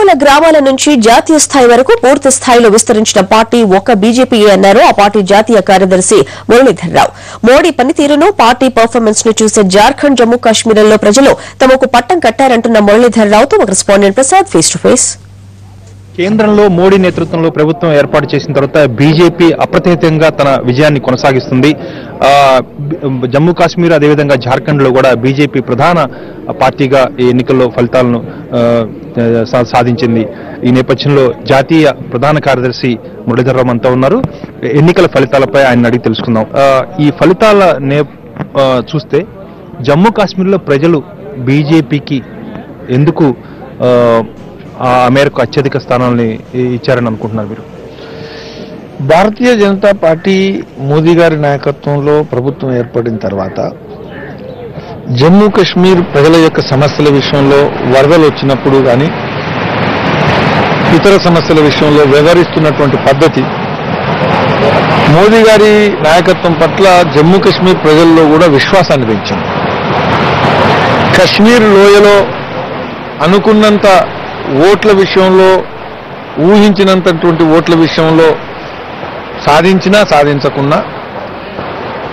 ఎన్నికల గ్రామాల నుంచి జాతీయ స్థాయి వరకు పూర్తి స్థాయిలో విస్తరించిన పార్టీ ఒక్క బీజేపీ అన్నారు ఆ పార్టీ జాతీయ కార్యదర్శి మురళీధర్ రావు. మోడీ పనితీరును, పార్టీ పర్ఫార్మెన్స్ ను చూసే జార్ఖండ్, జమ్మూ కాశ్మీర్లలో ప్రజలు తమకు పట్టం కట్టారంటున్న మురళీధర్ రావుతో correspondent Prasad face to face. కేంద్రంలో మోడీ నేతృత్వంలో ప్రభుత్వం ఏర్పాటు చేసిన తర్వాత బీజేపీ అప్రతిహతంగా తన విజయాన్ని కొనసాగిస్తుంది. జమ్మూ కాశ్మీర్ అదేవిధంగా జార్ఖండ్ లో కూడా బీజేపీ ప్రధాన పార్టీగా ఈ ఎన్నికల్లో ఫలితాలను సాధించింది. ఈ నేపథ్యంలో జాతీయ ప్రధాన కార్యదర్శి మురళీధర్ రావు అంతా ఉన్నారు. ఎన్నికల ఫలితాలపై ఆయన అడిగి తెలుసుకుందాం. ఈ ఫలితాల చూస్తే జమ్మూ కాశ్మీర్లో ప్రజలు బీజేపీకి ఎందుకు ఆ మేరకు అత్యధిక స్థానాలని ఇచ్చారని అనుకుంటున్నారు మీరు? భారతీయ జనతా పార్టీ మోదీ గారి నాయకత్వంలో ప్రభుత్వం ఏర్పడిన తర్వాత జమ్మూ కాశ్మీర్ ప్రజల యొక్క సమస్యల విషయంలో వరదలు వచ్చినప్పుడు కానీ ఇతర సమస్యల విషయంలో వ్యవహరిస్తున్నటువంటి పద్ధతి మోదీ గారి నాయకత్వం పట్ల జమ్మూ కాశ్మీర్ ప్రజల్లో కూడా విశ్వాసాన్ని పెంచింది. కశ్మీర్ లోయలో అనుకున్నంత ఓట్ల విషయంలో, ఊహించినంతటువంటి ఓట్ల విషయంలో సాధించినా సాధించకున్నా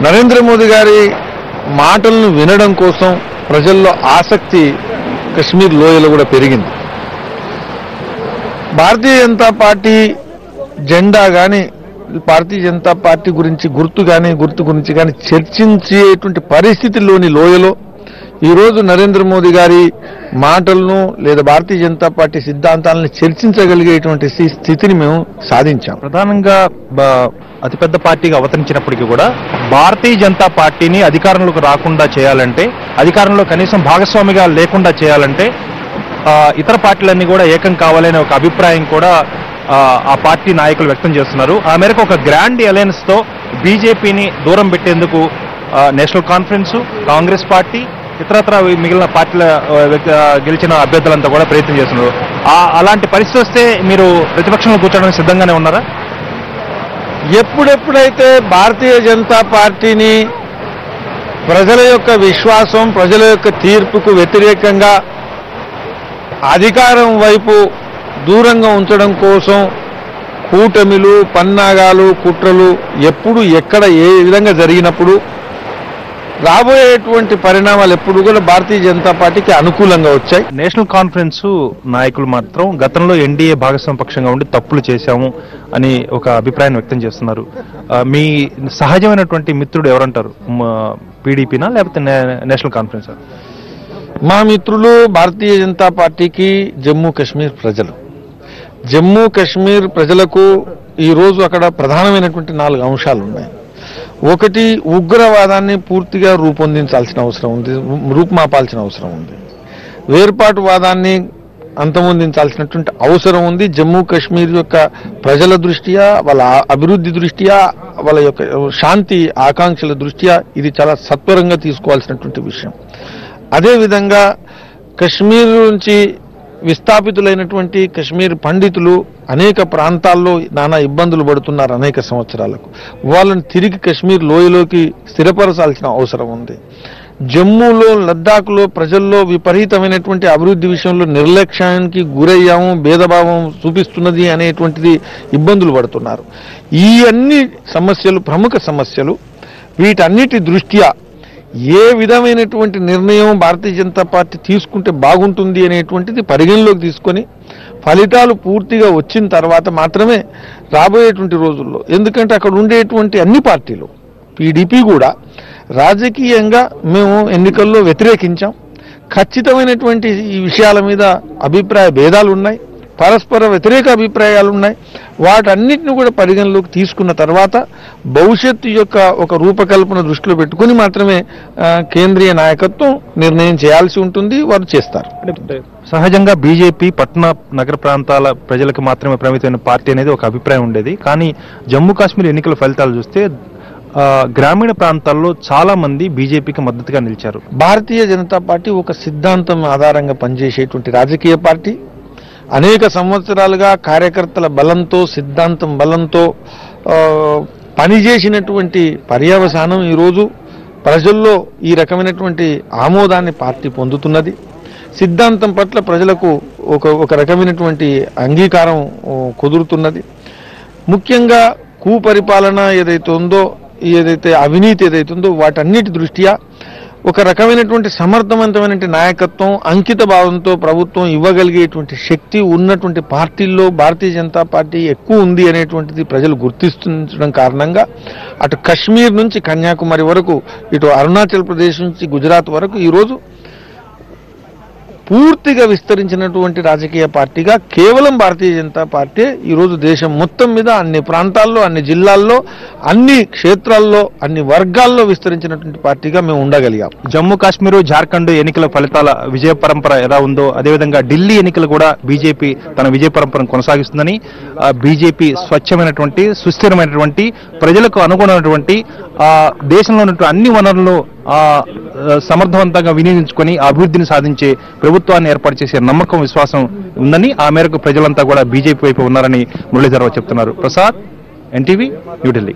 నరేంద్ర మోదీ గారి మాటలను వినడం కోసం ప్రజల్లో ఆసక్తి కశ్మీర్ లోయలో కూడా పెరిగింది. భారతీయ జనతా పార్టీ జెండా కానీ, భారతీయ జనతా పార్టీ గురించి గుర్తు గురించి కానీ చర్చించేటువంటి పరిస్థితిలోని లోయలో ఈరోజు నరేంద్ర మోదీ గారి మాటలను లేదా భారతీయ జనతా పార్టీ సిద్ధాంతాలను చర్చించగలిగేటువంటి స్థితిని మేము సాధించాం. ప్రధానంగా అతిపెద్ద పార్టీగా అవతరించినప్పటికీ కూడా భారతీయ జనతా పార్టీని అధికారంలోకి రాకుండా చేయాలంటే, అధికారంలో కనీసం భాగస్వామిగా లేకుండా చేయాలంటే ఇతర పార్టీలన్నీ కూడా ఏకం కావాలనే ఒక అభిప్రాయం కూడా ఆ పార్టీ నాయకులు వ్యక్తం చేస్తున్నారు. ఆ మేరకు ఒక గ్రాండ్ అలయన్స్ తో బీజేపీని దూరం పెట్టేందుకు నేషనల్ కాన్ఫరెన్స్, కాంగ్రెస్ పార్టీ, ఇతరత్ర మిగిలిన పార్టీల గెలిచిన అభ్యర్థులంతా కూడా ప్రయత్నం చేస్తున్నారు. అలాంటి పరిస్థితి వస్తే మీరు ప్రతిపక్షంలో కూర్చోడానికి సిద్ధంగానే ఉన్నారా? ఎప్పుడెప్పుడైతే భారతీయ జనతా పార్టీని ప్రజల యొక్క విశ్వాసం, ప్రజల యొక్క తీర్పుకు వ్యతిరేకంగా అధికారం వైపు దూరంగా ఉంచడం కోసం కూటమిలు, పన్నాగాలు, కుట్రలు ఎప్పుడు ఎక్కడ ఏ విధంగా జరిగినప్పుడు రాబోయేటువంటి పరిణామాలు ఎప్పుడు కూడా భారతీయ జనతా పార్టీకి అనుకూలంగా వచ్చాయి. నేషనల్ కాన్ఫరెన్స్ నాయకులు మాత్రం గతంలో ఎన్డీఏ భాగస్వామ్య పక్షంగా ఉండి తప్పులు చేశాము అని ఒక అభిప్రాయం వ్యక్తం చేస్తున్నారు. మీ సహజమైనటువంటి మిత్రుడు ఎవరంటారు? పీడీపీనా లేకపోతే నేషనల్ కాన్ఫరెన్స్? మా మిత్రులు భారతీయ జనతా పార్టీకి జమ్మూ కాశ్మీర్ ప్రజలు. జమ్మూ కాశ్మీర్ ప్రజలకు ఈరోజు అక్కడ ప్రధానమైనటువంటి 4 అంశాలు ఉన్నాయి. ఒకటి, ఉగ్రవాదాన్ని పూర్తిగా రూపొందించాల్సిన అవసరం ఉంది, రూపుమాపాల్సిన అవసరం ఉంది. వేర్పాటువాదాన్ని అంతమొందించాల్సినటువంటి అవసరం ఉంది. జమ్మూ కాశ్మీర్ యొక్క ప్రజల దృష్ట్యా, వాళ్ళ అభివృద్ధి దృష్ట్యా, వాళ్ళ యొక్క శాంతి ఆకాంక్షల దృష్ట్యా ఇది చాలా సత్వరంగా తీసుకోవాల్సినటువంటి విషయం. అదేవిధంగా కశ్మీర్ నుంచి విస్థాపితులైనటువంటి కశ్మీర్ పండితులు అనేక ప్రాంతాల్లో నానా ఇబ్బందులు పడుతున్నారు అనేక సంవత్సరాలకు. వాళ్ళని తిరిగి కశ్మీర్ లోయలోకి స్థిరపరచాల్సిన అవసరం ఉంది. జమ్మూలో, లద్దాఖ్లో ప్రజల్లో విపరీతమైనటువంటి అభివృద్ధి విషయంలో నిర్లక్ష్యానికి గురయ్యాము, భేదభావం చూపిస్తున్నది అనేటువంటిది ఇబ్బందులు పడుతున్నారు. ఈ అన్ని సమస్యలు ప్రముఖ సమస్యలు. వీటన్నిటి దృష్ట్యా ఏ విధమైనటువంటి నిర్ణయం భారతీయ జనతా పార్టీ తీసుకుంటే బాగుంటుంది అనేటువంటిది పరిగణలోకి తీసుకొని ఫలితాలు పూర్తిగా వచ్చిన తర్వాత మాత్రమే రాబోయేటువంటి రోజుల్లో, ఎందుకంటే అక్కడ ఉండేటువంటి అన్ని పార్టీలు, పీడీపీ కూడా రాజకీయంగా మేము ఎన్నికల్లో వ్యతిరేకించాం. ఖచ్చితమైనటువంటి ఈ విషయాల మీద అభిప్రాయ భేదాలు ఉన్నాయి, పరస్పర వ్యతిరేక అభిప్రాయాలు ఉన్నాయి. వాటన్నిటిని కూడా పరిగణలోకి తీసుకున్న తర్వాత భవిష్యత్తు యొక్క ఒక రూపకల్పన దృష్టిలో పెట్టుకుని మాత్రమే కేంద్రీయ నాయకత్వం నిర్ణయం చేయాల్సి ఉంటుంది, వారు చేస్తారు. సహజంగా బీజేపీ పట్టణ నగర ప్రాంతాల ప్రజలకు మాత్రమే పరిమితమైన పార్టీ అనేది ఒక అభిప్రాయం ఉండేది. కానీ జమ్మూ కాశ్మీర్ ఎన్నికల ఫలితాలు చూస్తే గ్రామీణ ప్రాంతాల్లో చాలా మంది బీజేపీకి మద్దతుగా నిలిచారు. భారతీయ జనతా పార్టీ ఒక సిద్ధాంతం ఆధారంగా పనిచేసేటువంటి రాజకీయ పార్టీ. అనేక సంవత్సరాలుగా కార్యకర్తల బలంతో, సిద్ధాంతం బలంతో పనిచేసినటువంటి పర్యవసానం ఈరోజు ప్రజల్లో ఈ రకమైనటువంటి ఆమోదాన్ని పార్టీ పొందుతున్నది. సిద్ధాంతం పట్ల ప్రజలకు ఒక రకమైనటువంటి అంగీకారం కుదురుతున్నది. ముఖ్యంగా కుపరిపాలన ఏదైతే ఉందో, ఏదైతే అవినీతి ఏదైతే ఉందో వాటన్నిటి దృష్ట్యా ఒక రకమైనటువంటి సమర్థవంతమైనటువంటి నాయకత్వం, అంకిత భావంతో ప్రభుత్వం ఇవ్వగలిగేటువంటి శక్తి ఉన్నటువంటి పార్టీల్లో భారతీయ జనతా పార్టీ ఎక్కువ ఉంది అనేటువంటిది ప్రజలు గుర్తిస్తుండడం కారణంగా అటు కశ్మీర్ నుంచి కన్యాకుమారి వరకు, ఇటు అరుణాచల్ ప్రదేశ్ నుంచి గుజరాత్ వరకు ఈరోజు పూర్తిగా విస్తరించినటువంటి రాజకీయ పార్టీగా కేవలం భారతీయ జనతా పార్టీ ఈరోజు దేశం మొత్తం మీద అన్ని ప్రాంతాల్లో, అన్ని జిల్లాల్లో, అన్ని క్షేత్రాల్లో, అన్ని వర్గాల్లో విస్తరించినటువంటి పార్టీగా మేము ఉండగలిగాం. జమ్మూ కాశ్మీర్, జార్ఖండ్ ఎన్నికల ఫలితాల విజయ పరంపర ఎలా ఉందో అదేవిధంగా ఢిల్లీ ఎన్నికలు కూడా బీజేపీ తన విజయ పరంపరను కొనసాగిస్తుందని, బీజేపీ స్వచ్ఛమైనటువంటి, సుస్థిరమైనటువంటి, ప్రజలకు అనుగుణమైనటువంటి దేశంలో ఉన్నటువంటి అన్ని వనరులను సమర్థవంతంగా వినియోగించుకొని అభివృద్ధిని సాధించే ప్రభుత్వాన్ని ఏర్పాటు చేసే నమ్మకం, విశ్వాసం ఉందని, ఆ మేరకు ప్రజలంతా కూడా బీజేపీ వైపు ఉన్నారని మురళీధరరావు చెప్తున్నారు. ప్రసాద్, ఎన్టీవీ, న్యూఢిల్లీ.